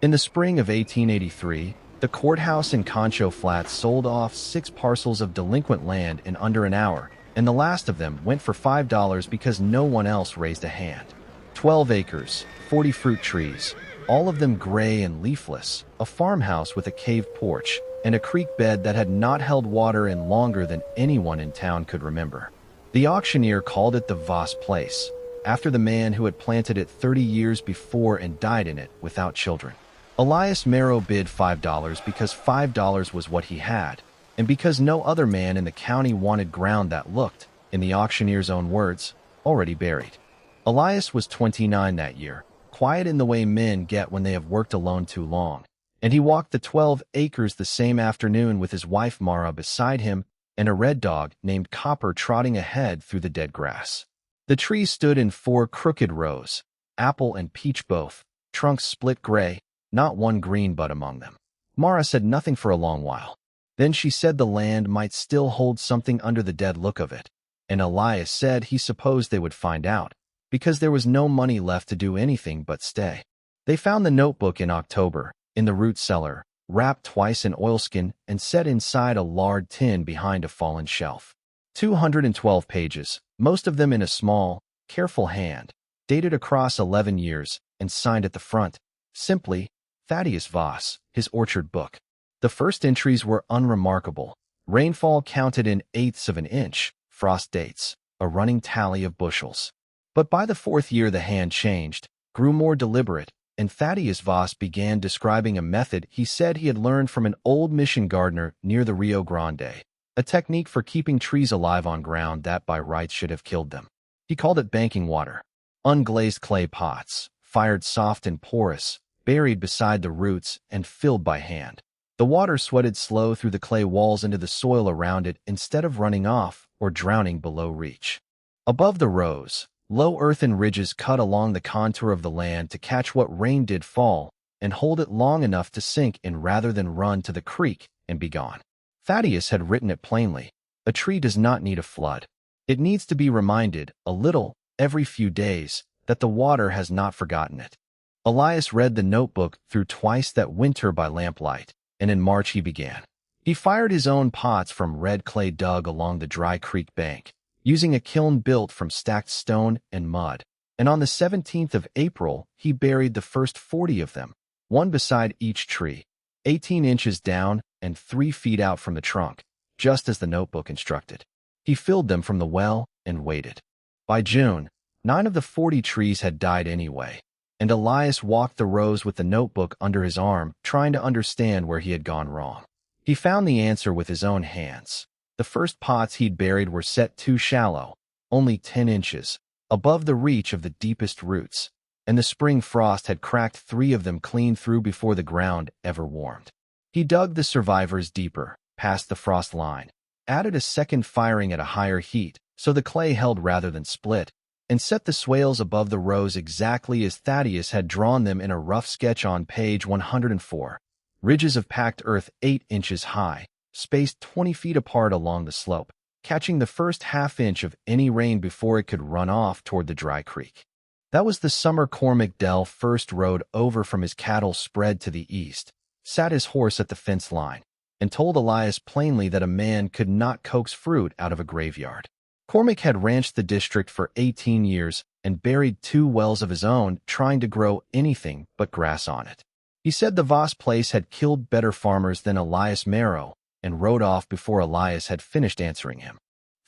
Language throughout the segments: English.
In the spring of 1883, the courthouse in Concho Flats sold off 6 parcels of delinquent land in under an hour, and the last of them went for $5 because no one else raised a hand. 12 acres, 40 fruit trees, all of them gray and leafless, a farmhouse with a caved porch, and a creek bed that had not held water in longer than anyone in town could remember. The auctioneer called it the Voss Place, after the man who had planted it 30 years before and died in it without children. Elias Marrow bid $5 because $5 was what he had, and because no other man in the county wanted ground that looked, in the auctioneer's own words, already buried. Elias was 29 that year, quiet in the way men get when they have worked alone too long, and he walked the 12 acres the same afternoon with his wife Mara beside him and a red dog named Copper trotting ahead through the dead grass. The trees stood in 4 crooked rows, apple and peach both, trunks split gray, not one green bud among them. Mara said nothing for a long while. Then she said the land might still hold something under the dead look of it, and Elias said he supposed they would find out, because there was no money left to do anything but stay. They found the notebook in October, in the root cellar, wrapped twice in oilskin and set inside a lard tin behind a fallen shelf. 212 pages, most of them in a small, careful hand, dated across 11 years, and signed at the front, simply, Thaddeus Voss, his orchard book. The first entries were unremarkable. Rainfall counted in eighths of an inch, frost dates, a running tally of bushels. But by the 4th year the hand changed, grew more deliberate, and Thaddeus Voss began describing a method he said he had learned from an old mission gardener near the Rio Grande, a technique for keeping trees alive on ground that by rights should have killed them. He called it banking water. Unglazed clay pots, fired soft and porous, buried beside the roots and filled by hand. The water sweated slow through the clay walls into the soil around it instead of running off or drowning below reach. Above the rows, low earthen ridges cut along the contour of the land to catch what rain did fall and hold it long enough to sink in rather than run to the creek and be gone. Thaddeus had written it plainly. A tree does not need a flood. It needs to be reminded, a little, every few days, that the water has not forgotten it. Elias read the notebook through twice that winter by lamplight, and in March he began. He fired his own pots from red clay dug along the dry creek bank, using a kiln built from stacked stone and mud, and on the 17th of April he buried the first 40 of them, one beside each tree, 18 inches down and 3 feet out from the trunk, just as the notebook instructed. He filled them from the well and waited. By June, 9 of the 40 trees had died anyway, and Elias walked the rows with the notebook under his arm, trying to understand where he had gone wrong. He found the answer with his own hands. The first pots he'd buried were set too shallow, only 10 inches, above the reach of the deepest roots, and the spring frost had cracked 3 of them clean through before the ground ever warmed. He dug the survivors deeper, past the frost line, added a second firing at a higher heat so the clay held rather than split, and set the swales above the rows exactly as Thaddeus had drawn them in a rough sketch on page 104. Ridges of packed earth 8 inches high, spaced 20 feet apart along the slope, catching the first half-inch of any rain before it could run off toward the dry creek. That was the summer Cormac Dell first rode over from his cattle spread to the east, sat his horse at the fence line, and told Elias plainly that a man could not coax fruit out of a graveyard. Cormac had ranched the district for 18 years and buried 2 wells of his own, trying to grow anything but grass on it. He said the Voss place had killed better farmers than Elias Marrow, and rode off before Elias had finished answering him.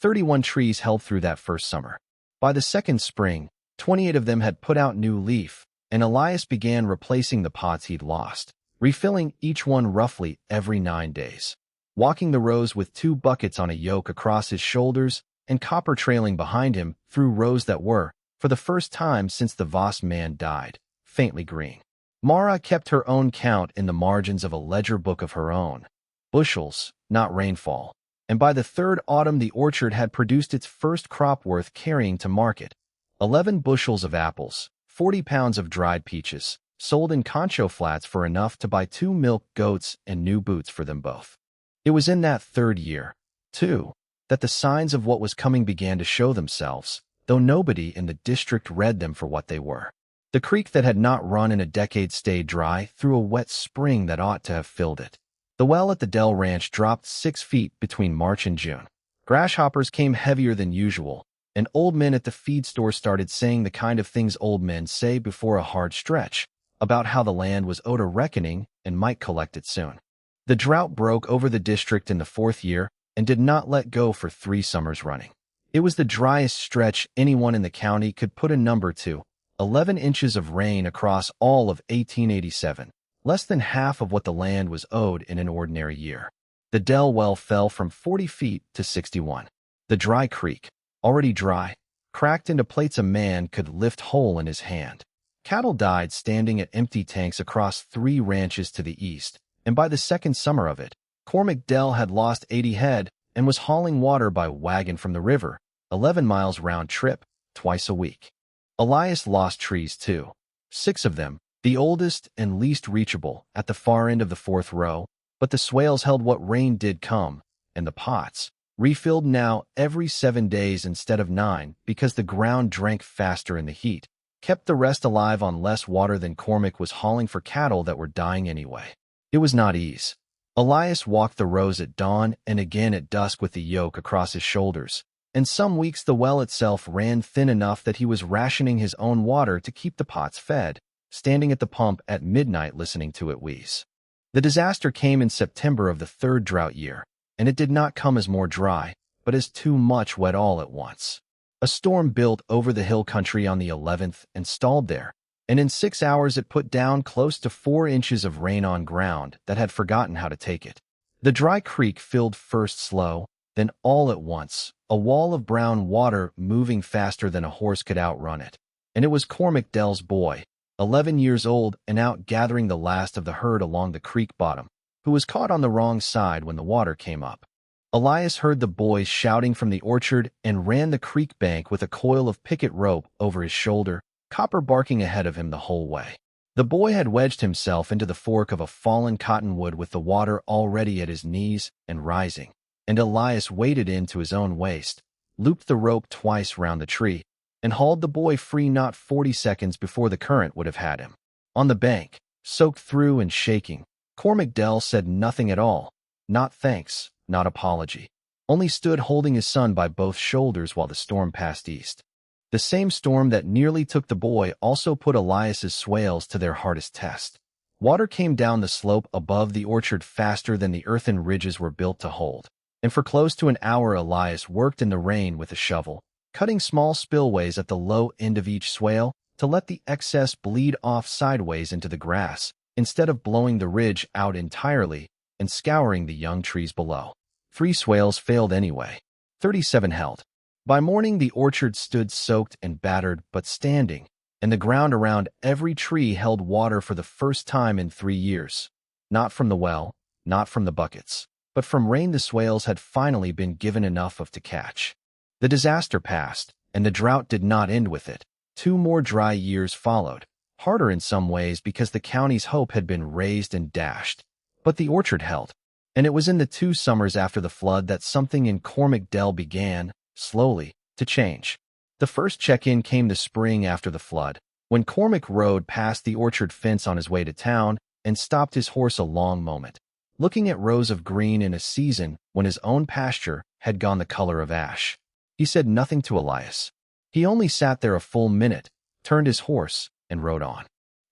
31 trees held through that first summer. By the second spring, 28 of them had put out new leaf, and Elias began replacing the pots he'd lost, refilling each one roughly every 9 days. Walking the rows with 2 buckets on a yoke across his shoulders, and Copper trailing behind him through rows that were, for the first time since the Voss man died, faintly green. Mara kept her own count in the margins of a ledger book of her own. Bushels, not rainfall, and by the 3rd autumn the orchard had produced its first crop worth carrying to market. 11 bushels of apples, 40 pounds of dried peaches, sold in Concho Flats for enough to buy 2 milk goats and new boots for them both. It was in that 3rd year, too, that the signs of what was coming began to show themselves, though nobody in the district read them for what they were. The creek that had not run in a decade stayed dry through a wet spring that ought to have filled it. The well at the Dell Ranch dropped 6 feet between March and June. Grasshoppers came heavier than usual, and old men at the feed store started saying the kind of things old men say before a hard stretch, about how the land was owed a reckoning and might collect it soon. The drought broke over the district in the 4th year and did not let go for 3 summers running. It was the driest stretch anyone in the county could put a number to, 11 inches of rain across all of 1887, less than half of what the land was owed in an ordinary year. The Dell well fell from 40 feet to 61. The dry creek, already dry, cracked into plates a man could lift whole in his hand. Cattle died standing at empty tanks across 3 ranches to the east, and by the 2nd summer of it, Cormac Dell had lost 80 head and was hauling water by wagon from the river, 11 miles round trip, twice a week. Elias lost trees too. 6 of them, the oldest and least reachable, at the far end of the 4th row, but the swales held what rain did come, and the pots, refilled now every 7 days instead of 9 because the ground drank faster in the heat, kept the rest alive on less water than Cormac was hauling for cattle that were dying anyway. It was not ease. Elias walked the rows at dawn and again at dusk with the yoke across his shoulders, and some weeks the well itself ran thin enough that he was rationing his own water to keep the pots fed, standing at the pump at midnight listening to it wheeze. The disaster came in September of the 3rd drought year, and it did not come as more dry, but as too much wet all at once. A storm built over the hill country on the 11th and stalled there, and in 6 hours it put down close to 4 inches of rain on ground that had forgotten how to take it. The dry creek filled first slow, then all at once, a wall of brown water moving faster than a horse could outrun it. And it was Cormac Dell's boy, 11 years old and out gathering the last of the herd along the creek bottom, who was caught on the wrong side when the water came up. Elias heard the boys shouting from the orchard and ran the creek bank with a coil of picket rope over his shoulder, Copper barking ahead of him the whole way. The boy had wedged himself into the fork of a fallen cottonwood with the water already at his knees and rising, and Elias waded into his own waist, looped the rope twice round the tree, and hauled the boy free not 40 seconds before the current would have had him. On the bank, soaked through and shaking, Cormac Dell said nothing at all, not thanks, not apology, only stood holding his son by both shoulders while the storm passed east. The same storm that nearly took the boy also put Elias's swales to their hardest test. Water came down the slope above the orchard faster than the earthen ridges were built to hold, and for close to an hour Elias worked in the rain with a shovel, cutting small spillways at the low end of each swale to let the excess bleed off sideways into the grass, instead of blowing the ridge out entirely and scouring the young trees below. 3 swales failed anyway. 37 held. By morning the orchard stood soaked and battered but standing, and the ground around every tree held water for the first time in 3 years. Not from the well, not from the buckets, but from rain the swales had finally been given enough of to catch. The disaster passed, and the drought did not end with it. 2 more dry years followed, harder in some ways because the county's hope had been raised and dashed. But the orchard held, and it was in the 2 summers after the flood that something in Cormac Dell began, slowly, to change. The first check-in came the spring after the flood, when Cormac rode past the orchard fence on his way to town and stopped his horse a long moment, looking at rows of green in a season when his own pasture had gone the color of ash. He said nothing to Elias. He only sat there a full minute, turned his horse, and rode on.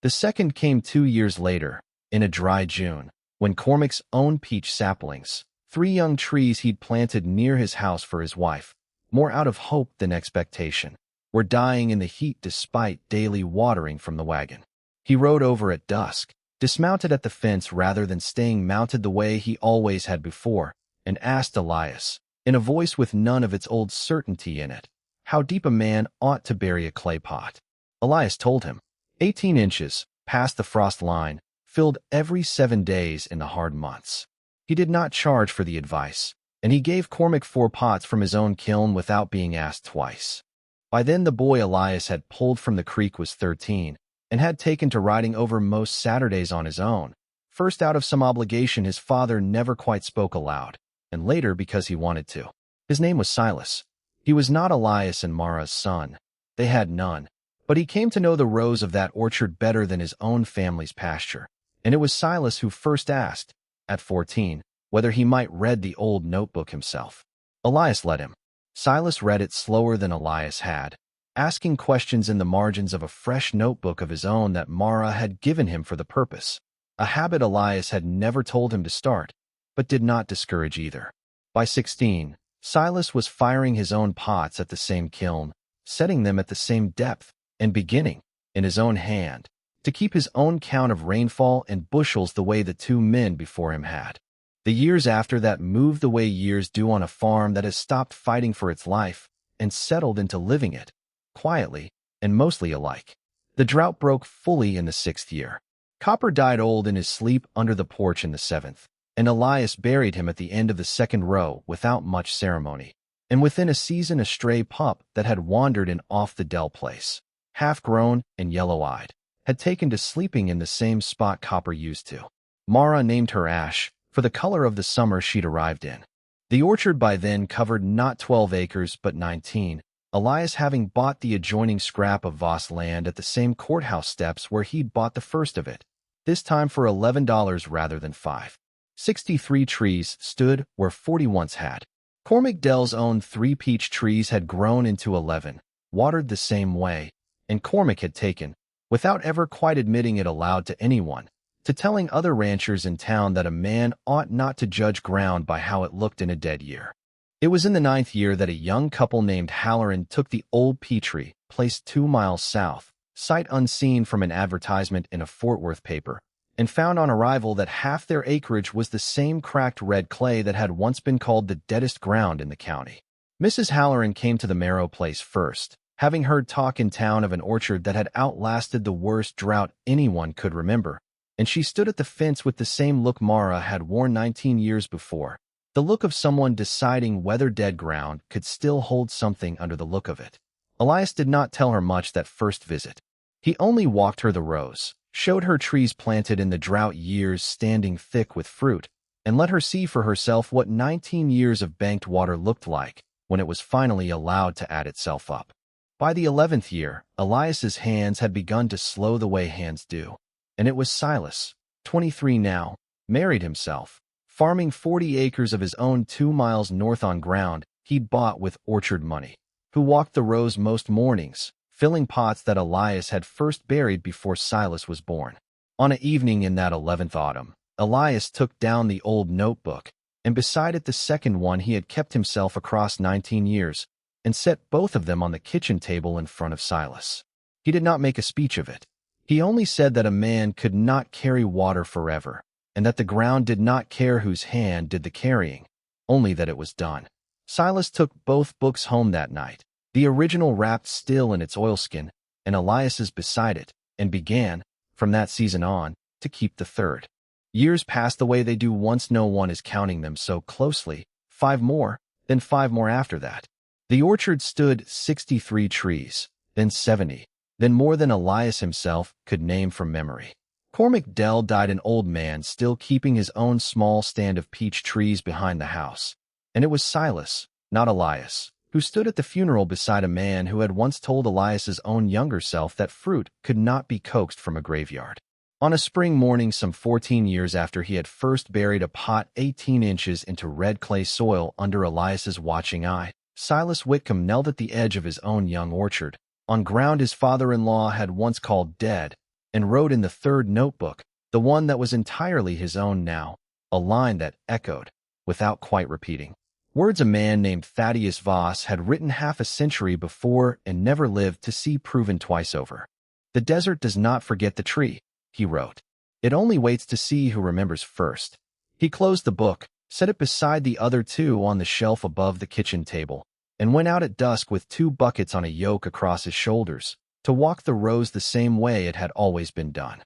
The second came 2 years later, in a dry June, when Cormac's own peach saplings, 3 young trees he'd planted near his house for his wife, more out of hope than expectation, were dying in the heat despite daily watering from the wagon. He rode over at dusk, dismounted at the fence rather than staying mounted the way he always had before, and asked Elias, in a voice with none of its old certainty in it, how deep a man ought to bury a clay pot. Elias told him, 18 inches, past the frost line, filled every 7 days in the hard months. He did not charge for the advice, and he gave Cormac 4 pots from his own kiln without being asked twice. By then the boy Elias had pulled from the creek was 13, and had taken to riding over most Saturdays on his own, first out of some obligation his father never quite spoke aloud, and later because he wanted to. His name was Silas. He was not Elias and Mara's son. They had none, But he came to know the rows of that orchard better than his own family's pasture, and it was Silas who first asked, at 14, whether he might read the old notebook himself. Elias let him. Silas read it slower than Elias had, asking questions in the margins of a fresh notebook of his own that Mara had given him for the purpose, a habit Elias had never told him to start, but did not discourage either. By 16, Silas was firing his own pots at the same kiln, setting them at the same depth, and beginning, in his own hand, to keep his own count of rainfall and bushels the way the two men before him had. The years after that moved the way years do on a farm that has stopped fighting for its life and settled into living it, quietly and mostly alike. The drought broke fully in the 6th year. Copper died old in his sleep under the porch in the 7th, and Elias buried him at the end of the 2nd row without much ceremony. And within a season a stray pup that had wandered in off the Dell place, half-grown and yellow-eyed, had taken to sleeping in the same spot Copper used to. Mara named her Ash, for the color of the summer she'd arrived in. The orchard by then covered not 12 acres but 19, Elias having bought the adjoining scrap of Voss land at the same courthouse steps where he'd bought the first of it, this time for $11 rather than $5. 63 trees stood where 40 once had. Cormac Dell's own 3 peach trees had grown into 11, watered the same way, and Cormac had taken, without ever quite admitting it aloud to anyone, to telling other ranchers in town that a man ought not to judge ground by how it looked in a dead year. It was in the 9th year that a young couple named Halloran took the old peachtree, placed 2 miles south, sight unseen from an advertisement in a Fort Worth paper, and found on arrival that half their acreage was the same cracked red clay that had once been called the deadest ground in the county. Mrs. Halloran came to the Marrow place first, having heard talk in town of an orchard that had outlasted the worst drought anyone could remember, and she stood at the fence with the same look Mara had worn 19 years before, the look of someone deciding whether dead ground could still hold something under the look of it. Elias did not tell her much that first visit. He only walked her the rows, showed her trees planted in the drought years standing thick with fruit, and let her see for herself what 19 years of banked water looked like when it was finally allowed to add itself up. By the 11th year, Elias's hands had begun to slow the way hands do, and it was Silas, 23 now, married himself, farming 40 acres of his own 2 miles north on ground he'd bought with orchard money, who walked the rows most mornings, filling pots that Elias had first buried before Silas was born. On an evening in that 11th autumn, Elias took down the old notebook, and beside it the second one he had kept himself across 19 years, and set both of them on the kitchen table in front of Silas. He did not make a speech of it. He only said that a man could not carry water forever, and that the ground did not care whose hand did the carrying, only that it was done. Silas took both books home that night, the original wrapped still in its oilskin, and Elias's beside it, and began, from that season on, to keep the third. Years passed the way they do once no one is counting them so closely, 5 more, then 5 more after that. The orchard stood 63 trees, then 70, then more than Elias himself could name from memory. Cormac Dell died an old man still keeping his own small stand of peach trees behind the house, and it was Silas, not Elias, who stood at the funeral beside a man who had once told Elias's own younger self that fruit could not be coaxed from a graveyard. On a spring morning some 14 years after he had first buried a pot 18 inches into red clay soil under Elias's watching eye, Silas Whitcomb knelt at the edge of his own young orchard, on ground his father-in-law had once called dead, and wrote in the third notebook, the one that was entirely his own now, a line that echoed, without quite repeating, words a man named Thaddeus Voss had written half a century before and never lived to see proven twice over. "The desert does not forget the tree," he wrote. "It only waits to see who remembers first." He closed the book, set it beside the other 2 on the shelf above the kitchen table, and went out at dusk with 2 buckets on a yoke across his shoulders, to walk the rows the same way it had always been done.